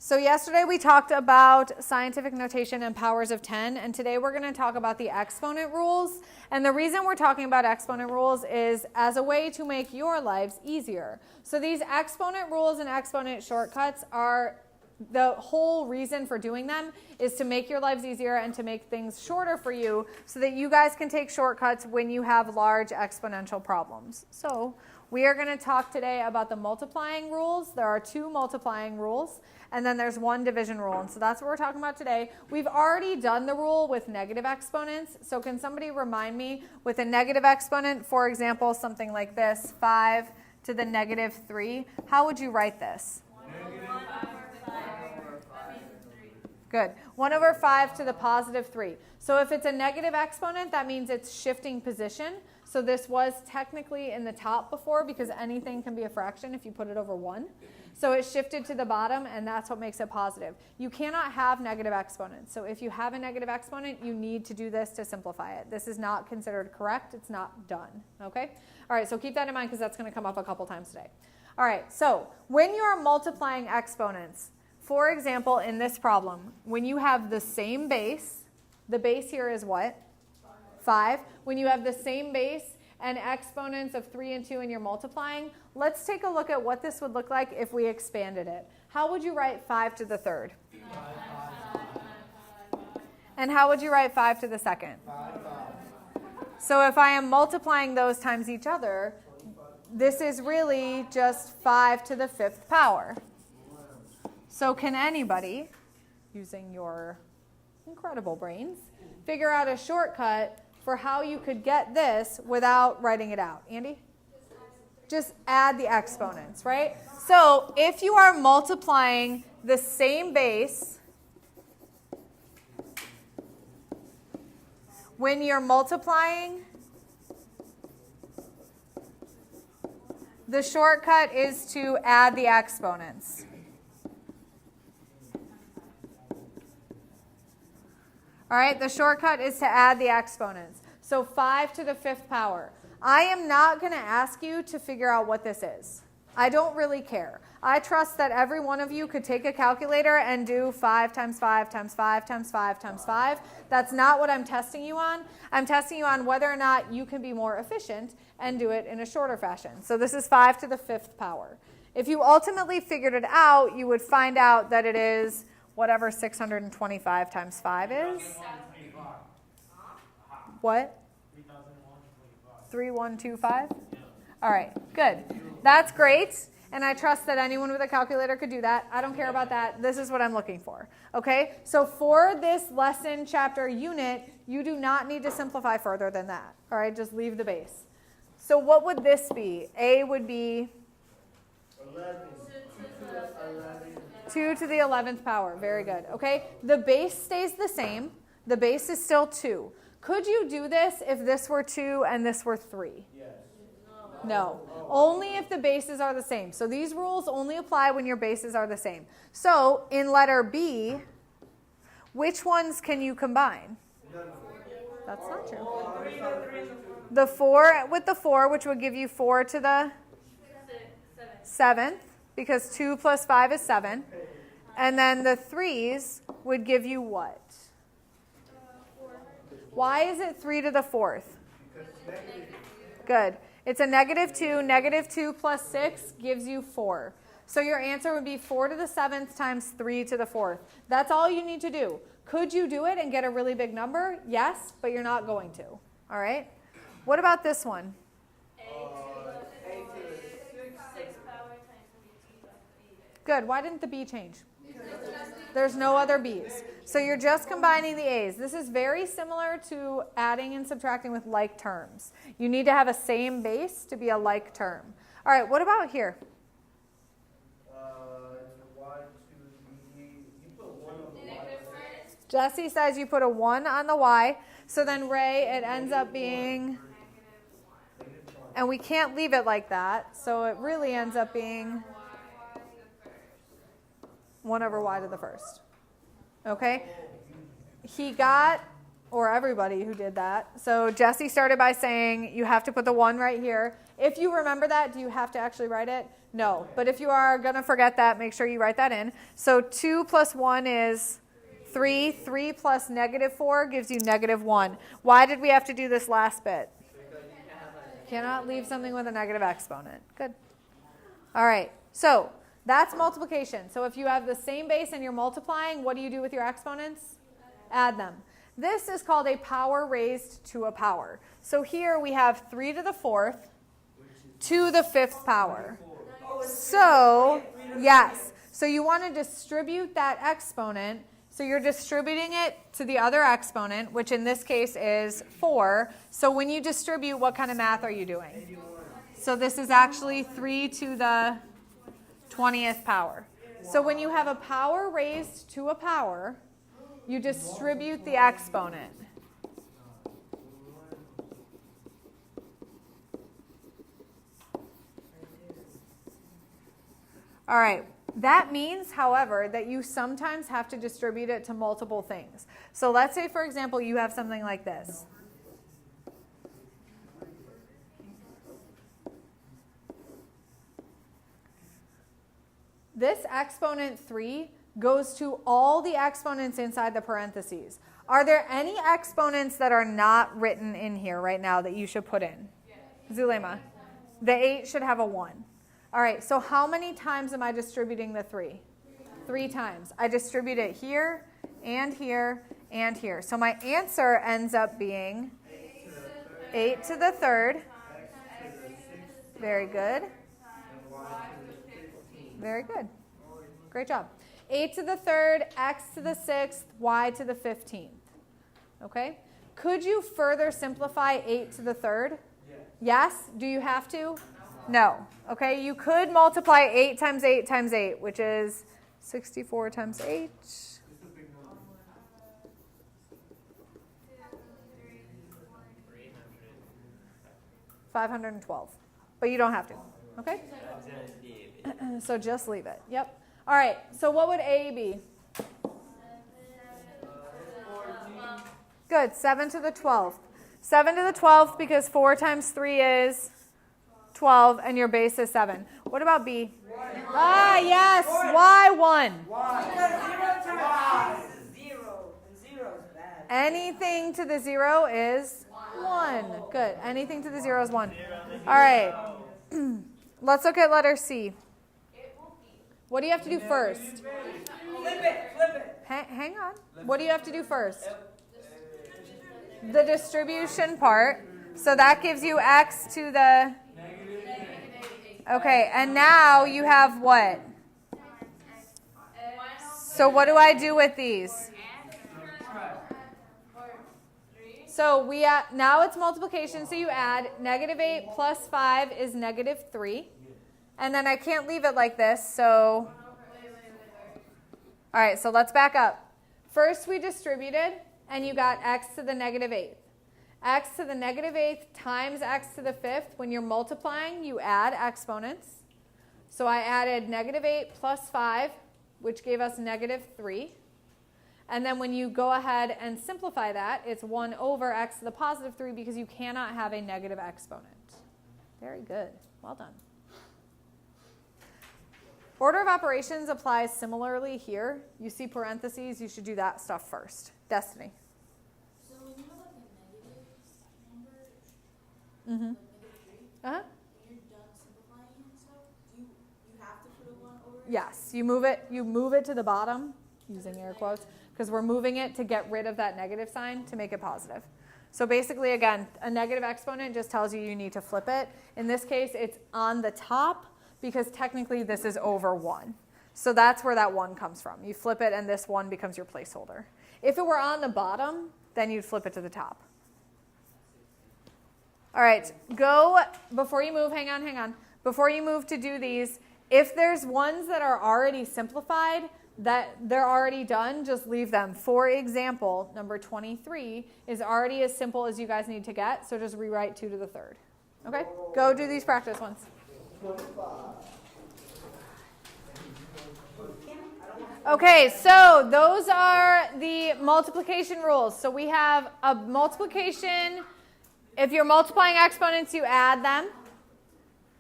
So yesterday we talked about scientific notation and powers of 10, and today we're going to talk about the exponent rules. And the reason we're talking about exponent rules is as a way to make your lives easier. So these exponent rules and exponent shortcuts are the whole reason for doing them is to make your lives easier and to make things shorter for you so that you guys can take shortcuts when you have large exponential problems. So we are going to talk today about the multiplying rules. There are 2 multiplying rules, and then there's 1 division rule. And so that's what we're talking about today. We've already done the rule with negative exponents. So can somebody remind me with a negative exponent, for example, something like this, 5 to the negative 3, how would you write this? Good. 1 over 5 to the positive 3. So if it's a negative exponent, that means it's shifting position. So this was technically in the top before because anything can be a fraction if you put it over 1. So it shifted to the bottom, and that's what makes it positive. You cannot have negative exponents. So if you have a negative exponent, you need to do this to simplify it. This is not considered correct. It's not done. Okay? All right, so keep that in mind because that's going to come up a couple times today. All right, so when you are multiplying exponents, for example, in this problem, when you have the same base, the base here is what? 5. When you have the same base and exponents of 3 and 2 and you're multiplying, let's take a look at what this would look like if we expanded it. How would you write 5 to the third? And how would you write 5 to the second? So if I am multiplying those times each other, this is really just 5 to the 5th power. So can anybody, using your incredible brains, figure out a shortcut for how you could get this without writing it out? Andy? Just add the exponents, right? So if you are multiplying the same base, when you're multiplying, the shortcut is to add the exponents. All right, the shortcut is to add the exponents. So 5 to the 5th power. I am not going to ask you to figure out what this is. I don't really care. I trust that every one of you could take a calculator and do 5 times 5 times 5 times 5 times 5. That's not what I'm testing you on. I'm testing you on whether or not you can be more efficient and do it in a shorter fashion. So this is 5 to the 5th power. If you ultimately figured it out, you would find out that it is whatever 625 times 5 is. What? 3125? All right, good. That's great. And I trust that anyone with a calculator could do that. I don't care about that. This is what I'm looking for. Okay? So for this lesson, chapter, unit, you do not need to simplify further than that. All right? Just leave the base. So what would this be? A would be 2 to the 11th power. Very good. Okay? The base stays the same. The base is still 2. Could you do this if this were 2 and this were 3? Yes. No. Only if the bases are the same. So these rules only apply when your bases are the same. So in letter B, which ones can you combine? That's not true. The 4 with the 4, which would give you 4 to the 7th, because 2 plus 5 is 7. And then the 3's would give you what? Why is it 3 to the 4th? Good. It's a negative 2. Negative 2 plus 6 gives you 4. So your answer would be 4 to the 7th times 3 to the 4th. That's all you need to do. Could you do it and get a really big number? Yes, but you're not going to. All right? What about this one? Good. Why didn't the B change? There's no other B's. So you're just combining the A's. This is very similar to adding and subtracting with like terms. You need to have a same base to be a like term. All right, what about here? Jesse says you put a 1 on the Y. So then, Ray, it ends up being, and we can't leave it like that. So it really ends up being 1 over y to the first. Okay? He got or everybody who did that. So Jesse started by saying you have to put the 1 right here. If you remember that, do you have to actually write it? No. But if you are going to forget that, make sure you write that in. So 2 plus 1 is 3. 3 plus negative 4 gives you negative 1. Why did we have to do this last bit? Cannot leave something with a negative exponent. Good. All right. So that's multiplication. So if you have the same base and you're multiplying, what do you do with your exponents? Add them. This is called a power raised to a power. So here we have 3 to the 4th to the 5th power. So, yes. So you want to distribute that exponent. So you're distributing it to the other exponent, which in this case is 4. So when you distribute, what kind of math are you doing? So this is actually 3 to the 20th power. So when you have a power raised to a power, you distribute the exponent. All right. That means, however, that you sometimes have to distribute it to multiple things. So let's say, for example, you have something like this. This exponent 3 goes to all the exponents inside the parentheses. Are there any exponents that are not written in here right now that you should put in? Yes. Zulema, the 8 should have a 1. All right, so how many times am I distributing the 3? 3 times. I distribute it here, and here, and here. So my answer ends up being 8 to the 3rd. Very good. Very good. Great job. 8 to the 3rd, x to the 6th, y to the 15th. Okay? Could you further simplify 8 to the 3rd? Yes? Do you have to? No. Okay, you could multiply 8 times 8 times 8, which is 64 times 8. 512. But you don't have to. Okay? So just leave it. Yep. All right, so what would A be? Good, 7 to the 12th. 7 to the 12th because 4 times 3 is 12, and your base is 7. What about B? Ah, yes, why 1? Anything to the 0 is 1. Good, anything to the 0 is 1. All right, let's look at letter C. What do you have to do first? Flip it. Hang on. What do you have to do first? The distribution part. So that gives you x to the... Okay, and now you have what? So what do I do with these? So now it's multiplication, so you add. Negative 8 plus 5 is negative 3. And then I can't leave it like this, so... All right, so let's back up. First we distributed, and you got x to the negative 8th. X to the negative 8th times x to the 5th. When you're multiplying, you add exponents. So I added negative 8 plus 5, which gave us negative 3. And then when you go ahead and simplify that, it's 1 over x to the positive 3 because you cannot have a negative exponent. Very good. Well done. Order of operations applies similarly here. You see parentheses, you should do that stuff first. Destiny. So when you have like a negative number, like negative 3, Uh-huh. when you're done simplifying and stuff, you have to put a 1 over it? Yes, you move it to the bottom, using air quotes, because we're moving it to get rid of that negative sign to make it positive. So basically, again, a negative exponent just tells you need to flip it. In this case, it's on the top, because technically this is over 1. So that's where that 1 comes from. You flip it and this 1 becomes your placeholder. If it were on the bottom, then you'd flip it to the top. All right, before you move, hang on. Before you move to do these, if there's ones that are already simplified, that they're already done, just leave them. For example, number 23 is already as simple as you guys need to get, so just rewrite 2 to the 3rd. Okay, go do these practice ones. Okay, so those are the multiplication rules. So we have a multiplication. If you're multiplying exponents, you add them.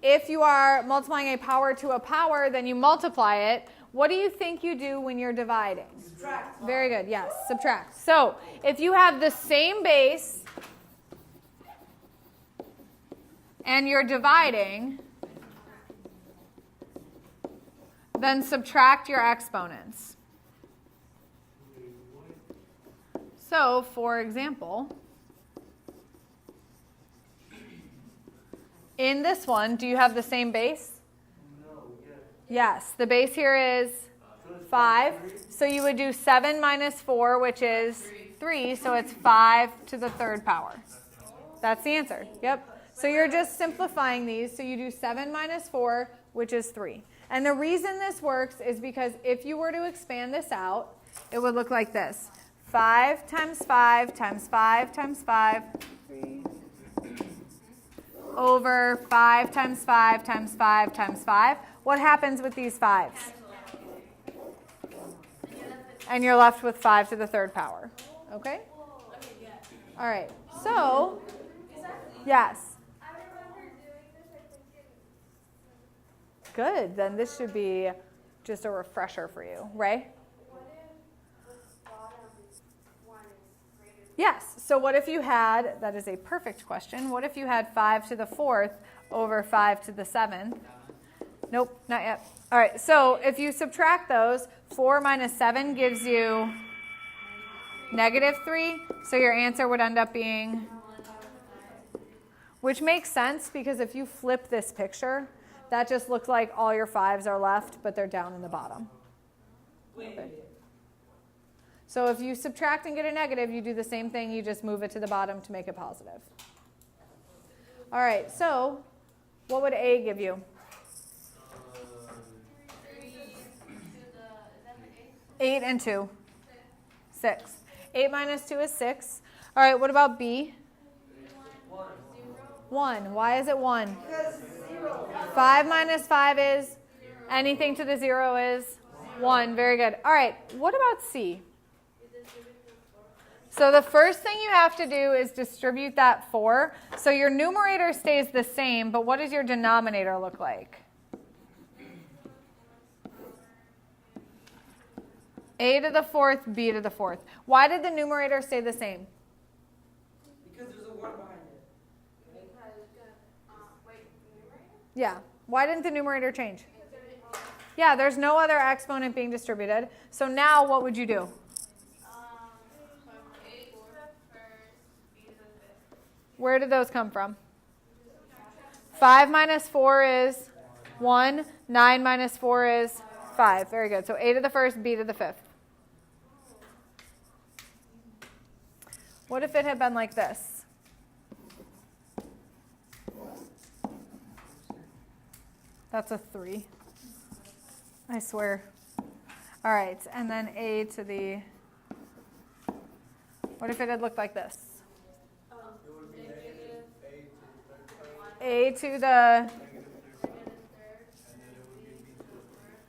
If you are multiplying a power to a power, then you multiply it. What do you think you do when you're dividing? Subtract. Very good, yes, subtract. So if you have the same base and you're dividing, then subtract your exponents. So, for example, in this one, do you have the same base? No, Yes, the base here is 5. So you would do 7 minus 4, which is 3. So it's 5 to the third power. That's the answer. Yep. So you're just simplifying these. So you do 7 minus 4, which is 3. And the reason this works is because if you were to expand this out, it would look like this. 5 times 5 times 5 times 5, 3, over 5 times 5 times 5 times 5. What happens with these 5s? And you're left with 5 to the third power. Okay? All right. So, yes. Good. Then this should be just a refresher for you. Ray? Yes. So what if you had, that is a perfect question, what if you had 5 to the 4th over 5 to the 7th? Nope, not yet. All right, so if you subtract those, 4 minus 7 gives you -3. So your answer would end up being, which makes sense because if you flip this picture, that just looks like all your 5s are left, but they're down in the bottom. Okay. So if you subtract and get a negative, you do the same thing. You just move it to the bottom to make it positive. All right, so what would A give you? 8 and 2. 6. 8 minus 2 is 6. All right, what about B? 1. Why is it 1? 5 minus 5 is? Anything to the 0 is? 1. Very good. All right, what about C? So the first thing you have to do is distribute that 4. So your numerator stays the same, but what does your denominator look like? A to the 4th, B to the 4th. Why did the numerator stay the same? Because there's a 1 behind it. Yeah. Why didn't the numerator change? Yeah, there's no other exponent being distributed. So now what would you do? Where did those come from? 5 minus 4 is 1. 9 minus 4 is 5. Very good. So A to the 1st, B to the 5th. What if it had been like this? That's a 3. I swear. All right. And then A to the... What if it had looked like this? A to the...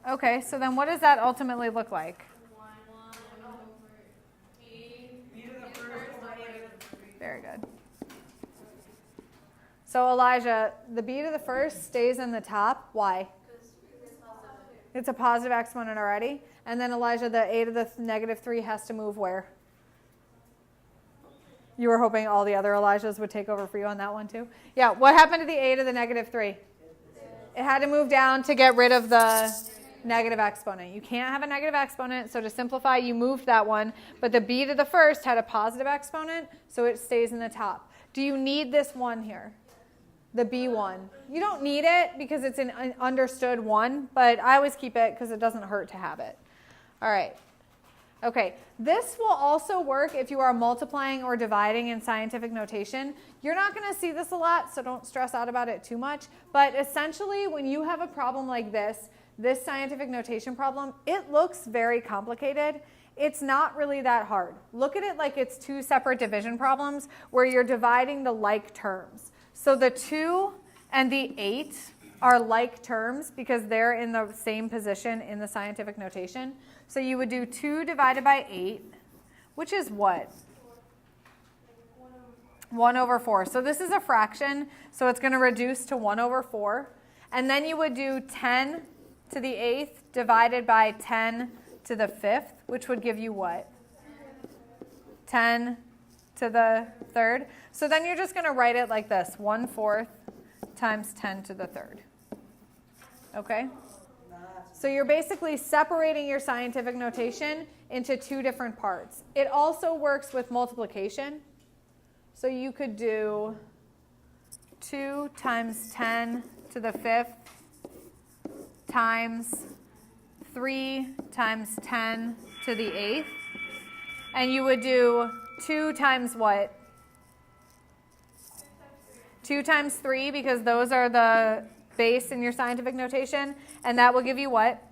Okay, so then what does that ultimately look like? Very good. So Elijah, the B to the 1st stays in the top. Why? It's a positive exponent already. And then Elijah, the A to the -3 has to move where? You were hoping all the other Elijahs would take over for you on that one too? Yeah, what happened to the A to the -3? It had to move down to get rid of the negative exponent. You can't have a negative exponent, so to simplify, you moved that one. But the B to the 1st had a positive exponent, so it stays in the top. Do you need this one here? The B1. You don't need it because it's an understood one, but I always keep it because it doesn't hurt to have it. All right. Okay, this will also work if you are multiplying or dividing in scientific notation. You're not going to see this a lot, so don't stress out about it too much. But essentially, when you have a problem like this scientific notation problem, it looks very complicated. It's not really that hard. Look at it like it's 2 separate division problems where you're dividing the like terms. So the 2 and the 8 are like terms because they're in the same position in the scientific notation. So you would do 2 divided by 8, which is what? 1 over 4. So this is a fraction, so it's going to reduce to 1 over 4. And then you would do 10 to the 8th divided by 10 to the 5th, which would give you what? 10 to the 3rd. So then you're just going to write it like this, 1/4 times 10 to the 3rd. Okay? So you're basically separating your scientific notation into 2 different parts. It also works with multiplication. So you could do 2 times 10 to the 5th times 3 times 10 to the 8th. And you would do 2 times what? 2 times 3, because those are the base in your scientific notation. And that will give you what?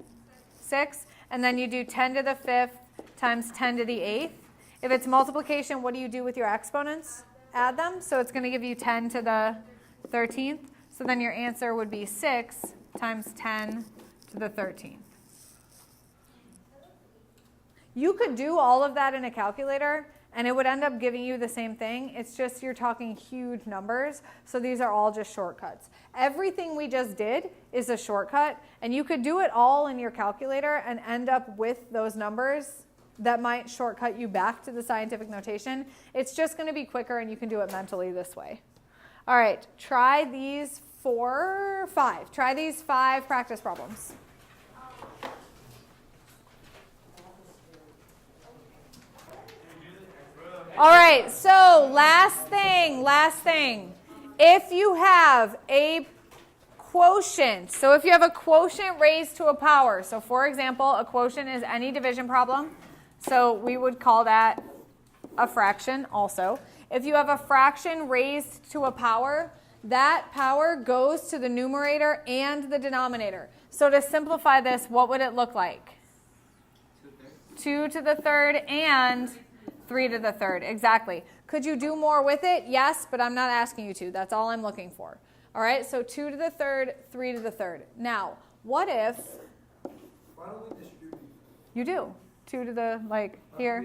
6. And then you do 10 to the 5th times 10 to the 8th. If it's multiplication, what do you do with your exponents? Add them. So it's going to give you 10 to the 13th. So then your answer would be 6 times 10 to the 13th. You could do all of that in a calculator, and it would end up giving you the same thing. It's just you're talking huge numbers, so these are all just shortcuts. Everything we just did is a shortcut, and you could do it all in your calculator and end up with those numbers that might shortcut you back to the scientific notation. It's just going to be quicker, and you can do it mentally this way. All right, try these 5. Try these 5 practice problems. All right, so last thing. If you have a quotient, so if you have a quotient raised to a power, so for example, a quotient is any division problem, so we would call that a fraction also. If you have a fraction raised to a power, that power goes to the numerator and the denominator. So to simplify this, what would it look like? 2 to the 3rd and 3 to the 3rd, exactly. Could you do more with it? Yes, but I'm not asking you to. That's all I'm looking for. All right, so 2 to the 3rd, 3 to the 3rd. Now, what if... Why don't we distribute? You do. 2 to the, like, here.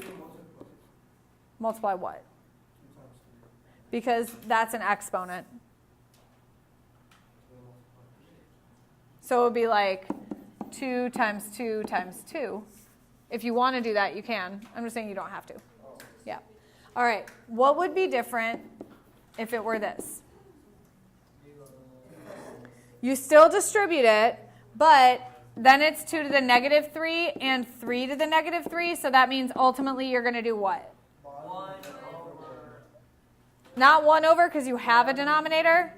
Multiply what? 2 times 3. Because that's an exponent. So it would be like 2 times 2 times 2. If you want to do that, you can. I'm just saying you don't have to. Yeah. All right. What would be different if it were this? You still distribute it, but then it's 2 to the negative 3 and 3 to the negative 3. So that means ultimately you're going to do what? 1 over. Not 1 over because you have a denominator.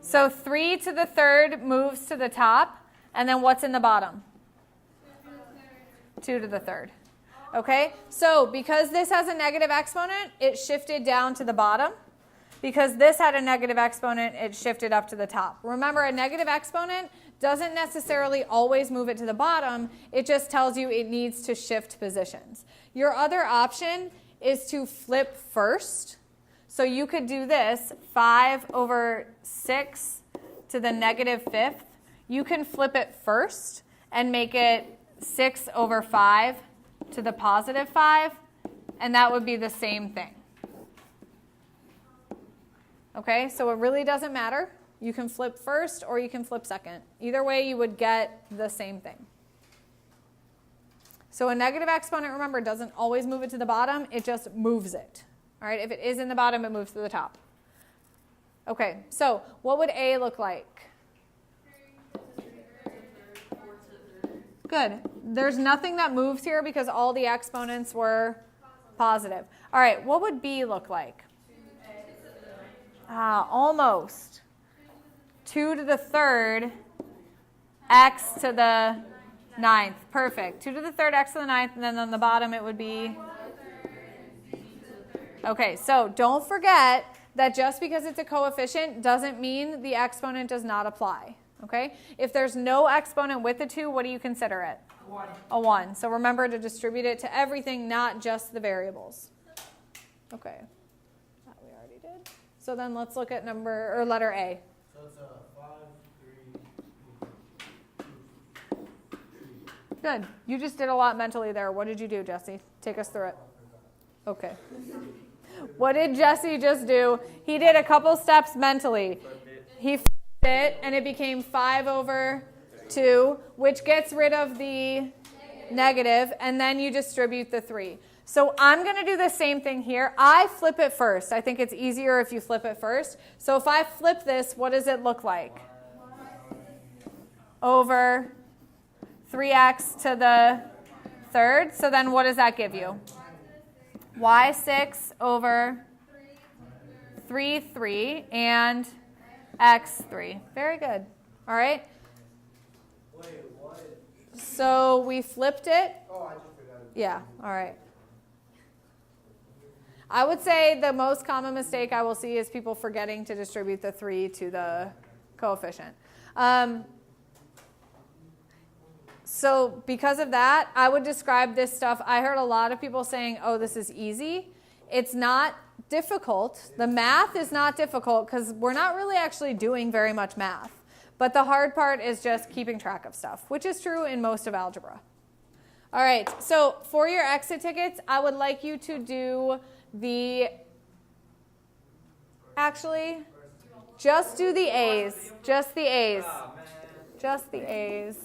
So 3 to the 3rd moves to the top. And then what's in the bottom? 2 to the 3rd. Okay, so because this has a negative exponent, it shifted down to the bottom. Because this had a negative exponent, it shifted up to the top. Remember, a negative exponent doesn't necessarily always move it to the bottom. It just tells you it needs to shift positions. Your other option is to flip first. So you could do this, 5 over 6 to the negative 5th. You can flip it first and make it 6 over 5 to the positive 5, and that would be the same thing. Okay, so it really doesn't matter. You can flip first or you can flip second. Either way, you would get the same thing. So a negative exponent, remember, doesn't always move it to the bottom. It just moves it. All right, if it is in the bottom, it moves to the top. Okay, so what would A look like? Good. There's nothing that moves here because all the exponents were positive. All right, what would B look like? Almost. 2 to the 3rd, x to the 9th. Perfect. 2 to the 3rd, x to the 9th, and then on the bottom it would be... Okay, so don't forget that just because it's a coefficient doesn't mean the exponent does not apply. Okay? If there's no exponent with the 2, what do you consider it? 1. A 1. So remember to distribute it to everything, not just the variables. Okay. That we already did. So then let's look at letter A. So it's 5, 3, Good. You just did a lot mentally there. What did you do, Jesse? Take us through it. Okay. What did Jesse just do? He did a couple steps mentally. He flipped it, and it became 5 over 2, which gets rid of the negative, and then you distribute the 3. So I'm going to do the same thing here. I flip it first. I think it's easier if you flip it first. So if I flip this, what does it look like? Over 3x to the third. So then what does that give you? y6 over 3 and x3. Very good. All right. So we flipped it. Oh, I just forgot. Yeah. All right. I would say the most common mistake I will see is people forgetting to distribute the 3 to the coefficient. So because of that, I would describe this stuff. I heard a lot of people saying, oh, this is easy. It's not difficult. The math is not difficult because we're not really actually doing very much math. But the hard part is just keeping track of stuff, which is true in most of algebra. All right, so for your exit tickets, I would like you to do just do the A's. Just the A's. Just the A's.